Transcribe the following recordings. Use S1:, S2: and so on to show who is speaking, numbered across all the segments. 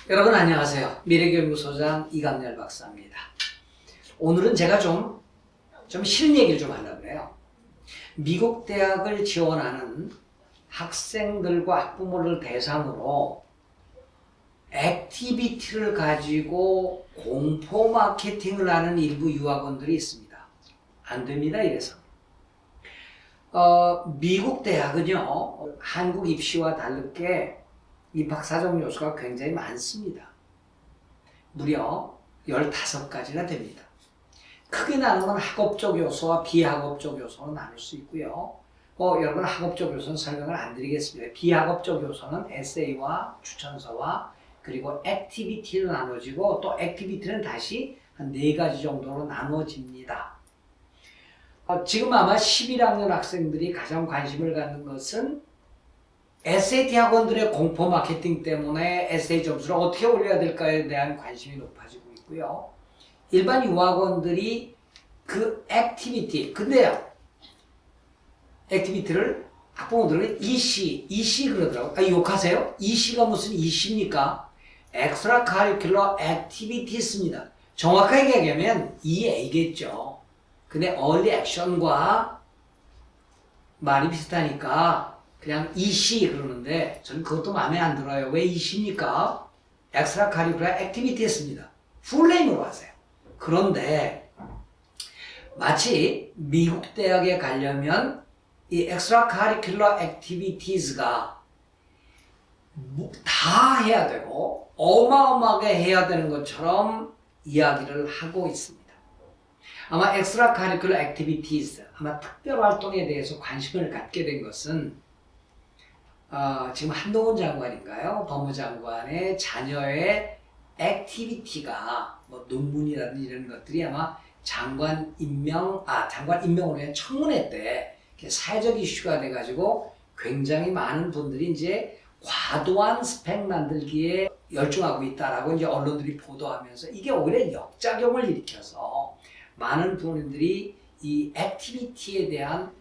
S1: 여러분 안녕하세요. 미래교육소장 이강렬 박사입니다. 오늘은 제가 좀 싫은 얘기를 좀 하려고 해요. 미국 대학을 지원하는 학생들과 학부모를 대상으로 액티비티를 가지고 공포 마케팅을 하는 일부 유학원들이 있습니다. 안 됩니다, 이래서. 미국 대학은요, 한국 입시와 다르게 입학 사정 요소가 굉장히 많습니다. 무려 15가지나 됩니다. 크게 나누면 학업적 요소와 비학업적 요소로 나눌 수 있고요. 여러분 학업적 요소는 설명을 안 드리겠습니다. 비학업적 요소는 에세이와 추천서와 그리고 액티비티로 나눠지고 또 액티비티는 다시 한 4가지 정도로 나눠집니다. 지금 아마 11학년 학생들이 가장 관심을 갖는 것은 SAT 학원들의 공포 마케팅 때문에 에세이 점수를 어떻게 올려야 될까에 대한 관심이 높아지고 있고요. 일반 유학원들이 그 액티비티, 근데요, 액티비티를 학부모들은 EC 그러더라고요. 욕하세요? EC가 무슨 EC입니까? Extra Curricular Activities입니다. 정확하게 얘기하면 EA겠죠. 근데 Early Action과 말이 비슷하니까 그냥 EC 그러는데 저는 그것도 마음에 안 들어요. 왜 EC입니까? Extra Curricular Activities입니다. 풀네임으로 하세요. 그런데 마치 미국 대학에 가려면 이 Extra Curricular Activities가 다 해야 되고 어마어마하게 해야 되는 것처럼 이야기를 하고 있습니다. 아마 Extra Curricular Activities, 아마 특별활동에 대해서 관심을 갖게 된 것은 지금 한동훈 장관인가요? 법무장관의 자녀의 액티비티가 뭐 논문이라든지 이런 것들이 아마 장관 임명으로 위한 청문회 때 사회적 이슈가 돼가지고 굉장히 많은 분들이 이제 과도한 스펙 만들기에 열중하고 있다라고 이제 언론들이 보도하면서 이게 오히려 역작용을 일으켜서 많은 부모님들이 이 액티비티에 대한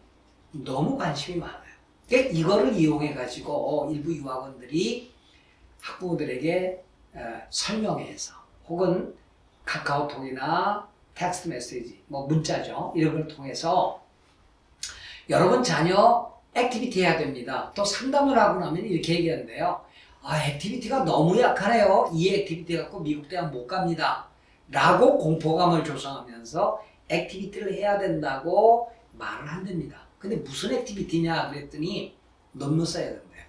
S1: 너무 관심이 많아요. 그러니까 이거를 이용해가지고 일부 유학원들이 학부모들에게 설명해서 혹은 카카오톡이나 텍스트 메시지, 뭐 문자죠. 이런 걸 통해서 여러분 자녀 액티비티 해야 됩니다. 또 상담을 하고 나면 이렇게 얘기하는데요. 액티비티가 너무 약하네요. 이 액티비티 갖고 미국 대학 못 갑니다. 라고 공포감을 조성하면서 액티비티를 해야 된다고 말을 한답니다. 근데 무슨 액티비티냐 그랬더니 논문 써야 된대요.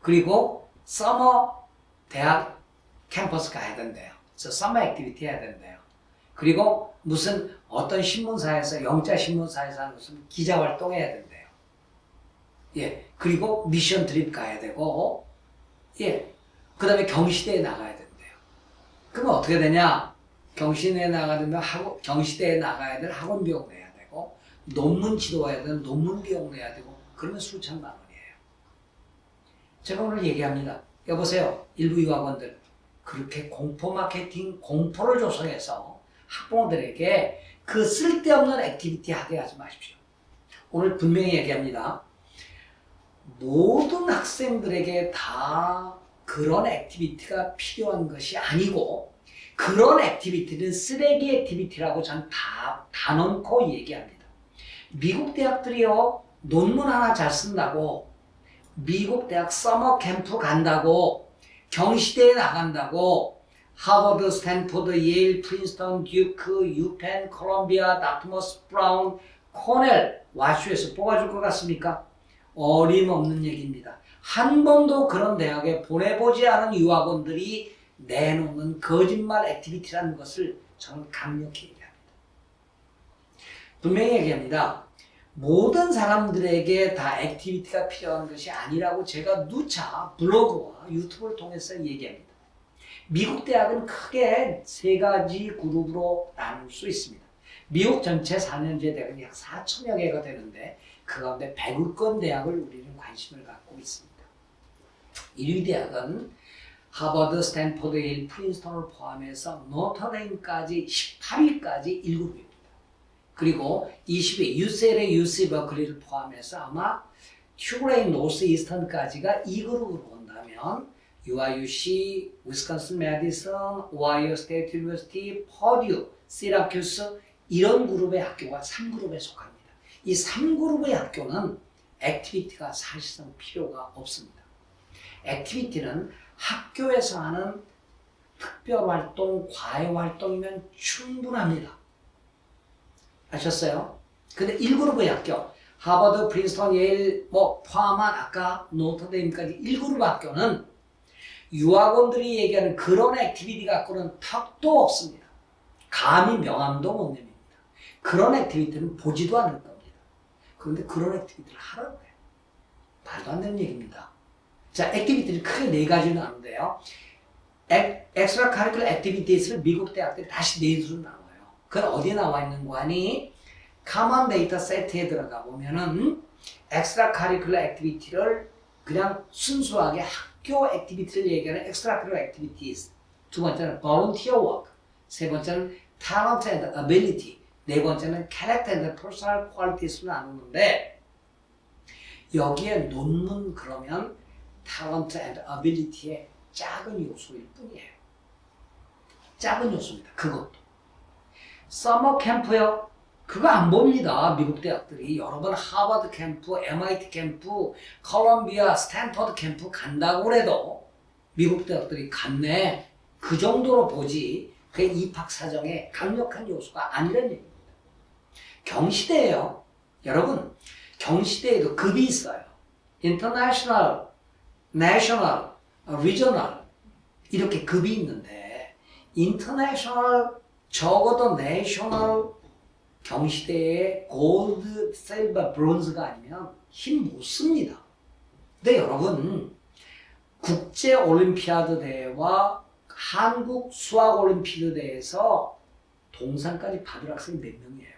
S1: 그리고 서머 대학 캠퍼스 가야 된대요. 그래서 서머 액티비티 해야 된대요. 그리고 무슨 어떤 신문사에서 영자 신문사에서 하는 무슨 기자 활동해야 된대요. 예. 그리고 미션 트립 가야 되고 예. 그다음에 경시대에 나가야 된대요. 그러면 어떻게 되냐? 경시대에 나가야 될 학원 비용 내야 되고 논문 지도해야 되는 논문 비용 내야 되고 그러면 수천만 원이에요. 제가 오늘 얘기합니다. 여보세요. 일부 유학원들 그렇게 공포 마케팅 공포를 조성해서 학부모들에게 그 쓸데없는 액티비티 하게 하지 마십시오. 오늘 분명히 얘기합니다. 모든 학생들에게 다 그런 액티비티가 필요한 것이 아니고 그런 액티비티는 쓰레기 액티비티라고 전 다 넣고 얘기합니다. 미국 대학들이요, 논문 하나 잘 쓴다고 미국 대학 서머 캠프 간다고 경시대에 나간다고 하버드, 스탠포드, 예일, 프린스턴, 듀크, 유펜, 콜롬비아, 다트머스, 브라운, 코넬, 와슈에서 뽑아줄 것 같습니까? 어림없는 얘기입니다. 한 번도 그런 대학에 보내보지 않은 유학원들이 내놓는 거짓말 액티비티라는 것을 저는 강력히 얘기합니다. 분명히 얘기합니다. 모든 사람들에게 다 액티비티가 필요한 것이 아니라고 제가 누차 블로그와 유튜브를 통해서 얘기합니다. 미국 대학은 크게 3가지 그룹으로 나눌 수 있습니다. 미국 전체 4년제 대학은 약 4천여 개가 되는데 그 가운데 100권 대학을 우리는 관심을 갖고 있습니다. 1위 대학은 하버드, 스탠포드, 예일, 프린스턴을 포함해서 노터데임까지 18위까지 1그룹입니다. 그리고 20위 UCLA, UC 버클리를 포함해서 아마 튜레인 노스 이스턴까지가 2그룹으로 본다면 UIUC, 위스콘신 메디슨, 오하이오 스테이트 유니버시티, 퍼듀, 시라큐스 이런 그룹의 학교가 3그룹에 속합니다. 이 3그룹의 학교는 액티비티가 사실상 필요가 없습니다. 액티비티는 학교에서 하는 특별활동, 과외활동이면 충분합니다. 아셨어요? 근데 1그룹의 학교, 하버드, 프린스턴, 예일 포함한 아까 노트데임까지 1그룹 학교는 유학원들이 얘기하는 그런 액티비티 갖고는 턱도 없습니다. 감히 명함도 못 냅니다. 그런 액티비티는 보지도 않을 겁니다. 그런데 그런 액티비티를 하라고 해요. 말도 안 되는 얘기입니다. 자, 액티비티를 크게 4가지로 나누는데요. 엑스트라 카리큘러 액티비티스를 미국 대학들이 다시 4수로 나눠요. 그건 어디에 나와 있는 거 아니? 커먼 데이터 세트에 들어가 보면은 엑스트라 카리큘러 액티비티를 그냥 순수하게 학교 액티비티를 얘기하는 엑스트라 카리큘러 액티비티스, 두 번째는 volunteer work, 세 번째는 talent and ability, 네 번째는 character and personal qualities로 나누는데 여기에 논문 그러면 talent and ability의 작은 요소일 뿐이에요. 작은 요소입니다. 그것도. 서머 캠프요. 그거 안 봅니다. 미국 대학들이 여러 번 하버드 캠프, MIT 캠프, 콜롬비아, 스탠퍼드 캠프 간다고 해도 미국 대학들이 갔네. 그 정도로 보지 그게 입학 사정에 강력한 요소가 아니란 얘기입니다. 경시대예요. 여러분 경시대에도 급이 있어요. 인터내셔널, 내셔널, 리저널 이렇게 급이 있는데 인터내셔널 적어도 내셔널 경시대에 골드, 실버, 브론즈가 아니면 힘 못 씁니다. 근데 여러분 국제 올림피아드 대회와 한국 수학 올림피아드 대회에서 동상까지 받을 학생이 몇 명이에요?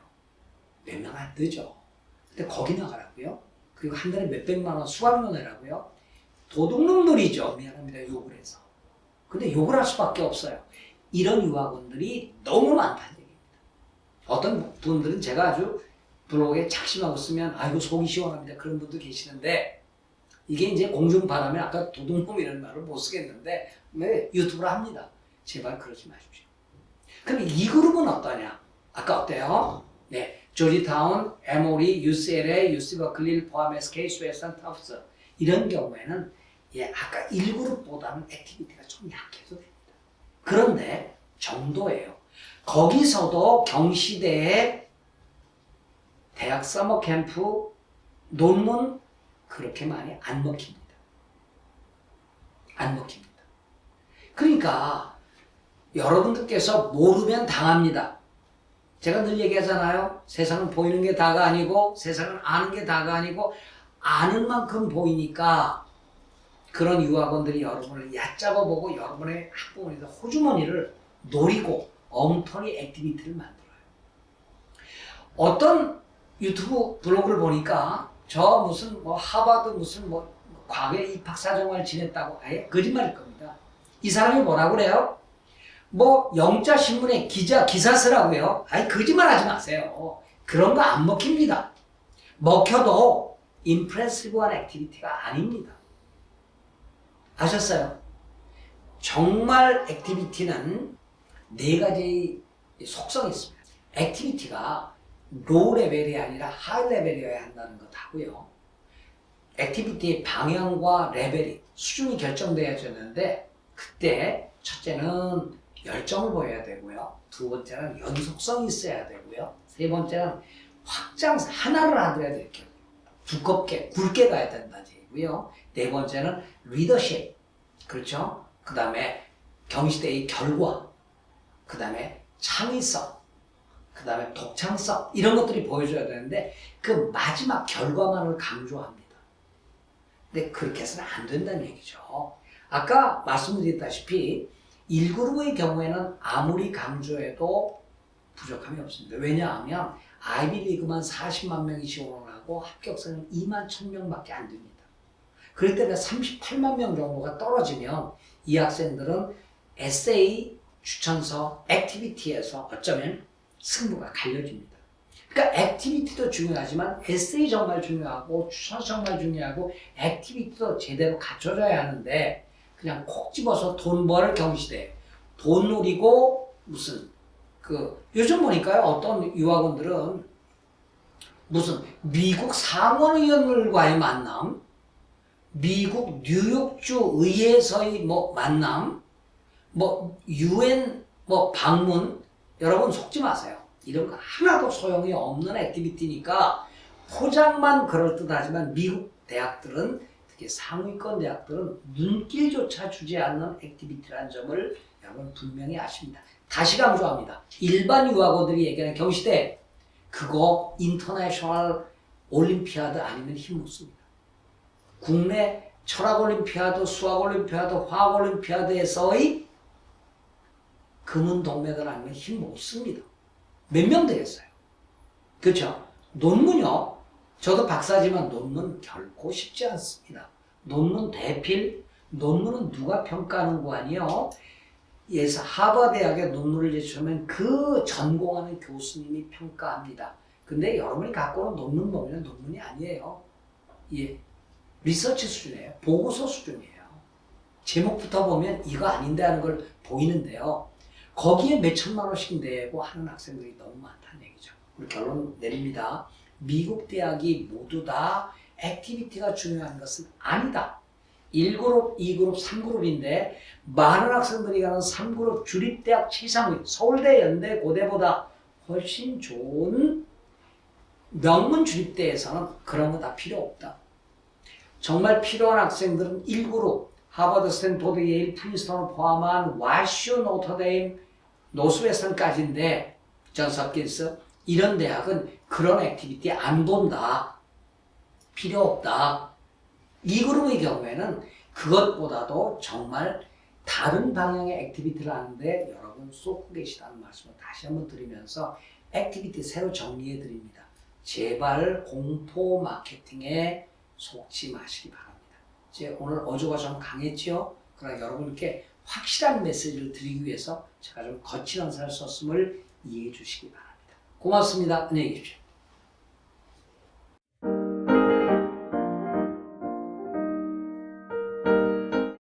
S1: 몇 명 안 되죠. 근데 거기 나가라고요? 그리고 한 달에 몇백만 원 수강료 내라고요? 도둑놈들이죠. 미안합니다. 욕을 해서. 근데 욕을 할 수밖에 없어요. 이런 유학원들이 너무 많다는 얘기입니다. 어떤 분들은 제가 아주 블로그에 작심하고 쓰면 아이고 속이 시원합니다. 그런 분도 계시는데 이게 이제 공중바람에 아까 도둑놈 이런 말을 못 쓰겠는데 왜 유튜브를 합니다. 제발 그러지 마십시오. 그럼 이 그룹은 어떠냐? 아까 어때요? 네, 조지타운, 에모리, UCLA, UC 버클리를 포함해서 케이스 웨스턴 터프스 이런 경우에는 아까 1그룹보다는 액티비티가 좀 약해도 됩니다. 그런데 정도예요. 거기서도 경시대에 대학 서머 캠프 논문 그렇게 많이 안 먹힙니다. 안 먹힙니다. 그러니까 여러분들께서 모르면 당합니다. 제가 늘 얘기하잖아요. 세상은 보이는 게 다가 아니고 세상은 아는 게 다가 아니고 아는 만큼 보이니까 그런 유학원들이 여러분을 얕잡아보고 여러분의 학부모님들 호주머니를 노리고 엉터리 액티비티를 만들어요. 어떤 유튜브 블로그를 보니까 저 무슨 하버드 무슨 과거에 입학사정을 지냈다고 아예 거짓말일 겁니다. 이 사람이 뭐라고 그래요? 영자신문에 기사 쓰라고요? 아니 거짓말 하지 마세요. 그런 거 안 먹힙니다. 먹혀도 임프레시브한 액티비티가 아닙니다. 아셨어요? 정말 액티비티는 4가지 속성이 있습니다. 액티비티가 로우 레벨이 아니라 하이 레벨이어야 한다는 것하고요. 액티비티의 방향과 레벨이 수준이 결정되어야 되는데 그때 첫째는 열정을 보여야 되고요. 두 번째는 연속성이 있어야 되고요. 세 번째는 하나를 하더라도 이렇게 두껍게 굵게 가야 된다는 얘기고요. 네 번째는 리더십, 그렇죠? 그 다음에 경시대의 결과, 그 다음에 창의성, 그 다음에 독창성 이런 것들이 보여줘야 되는데 그 마지막 결과만을 강조합니다. 근데 그렇게 해서는 안 된다는 얘기죠. 아까 말씀드렸다시피 1그룹의 경우에는 아무리 강조해도 부족함이 없습니다. 왜냐하면 아이비리그만 40만 명이 지원을 하고 합격생은 2만 1,000명밖에 안 됩니다. 그럴 때는 38만 명 정도가 떨어지면 이 학생들은 에세이, 추천서, 액티비티에서 어쩌면 승부가 갈려집니다. 그러니까 액티비티도 중요하지만 에세이 정말 중요하고 추천서 정말 중요하고 액티비티도 제대로 갖춰져야 하는데 그냥 콕 집어서 돈 벌 경시대. 돈 노리고 무슨 요즘 보니까요 어떤 유학원들은 무슨 미국 상원의원들과의 만남, 미국 뉴욕주 의회에서의 만남, 유엔 방문. 여러분 속지 마세요. 이런 거 하나도 소용이 없는 액티비티니까 포장만 그럴듯하지만 미국 대학들은 특히 상위권 대학들은 눈길조차 주지 않는 액티비티라는 점을 여러분 분명히 아십니다. 다시 강조합니다. 일반 유학원들이 얘기하는 경시대 그거 인터내셔널 올림피아드 아니면 힘 못 씁니다. 국내 철학 올림피아드, 수학 올림피아드, 화학 올림피아드에서의 금은 동메달 아니면 힘 못 씁니다. 몇 명 되겠어요? 그렇죠? 논문요. 저도 박사지만 논문 결코 쉽지 않습니다. 논문 대필, 논문은 누가 평가하는 거 아니에요? 예서 하버드대학에 논문을 제출하면 그 전공하는 교수님이 평가합니다. 근데 여러분이 갖고 오는 논문 보면 논문이 아니에요. 예, 리서치 수준이에요. 보고서 수준이에요. 제목부터 보면 이거 아닌데 하는 걸 보이는데요. 거기에 몇 천만 원씩 내고 하는 학생들이 너무 많다는 얘기죠. 우리 결론 내립니다. 미국 대학이 모두 다 액티비티가 중요한 것은 아니다. 1그룹, 2그룹, 3그룹인데 많은 학생들이 가는 3그룹 주립대학 최상위 서울대, 연대, 고대보다 훨씬 좋은 명문 주립대에서는 그런 거 다 필요 없다. 정말 필요한 학생들은 1그룹 하버드, 스탠포드, 예일, 프린스턴을 포함한 와슈, 노터데임, 노스웨스턴까지인데 존스 홉킨스 이런 대학은 그런 액티비티 안 본다. 필요 없다. 2그룹의 경우에는 그것보다도 정말 다른 방향의 액티비티를 하는데 여러분 쏟고 계시다는 말씀을 다시 한번 드리면서 액티비티 새로 정리해 드립니다. 제발 공포 마케팅에 속지 마시기 바랍니다. 오늘 어조가 좀 강했죠? 그러나 여러분께 확실한 메시지를 드리기 위해서 제가 좀 거친 언사를 썼음을 이해해 주시기 바랍니다. 고맙습니다. 안녕히 계십시오.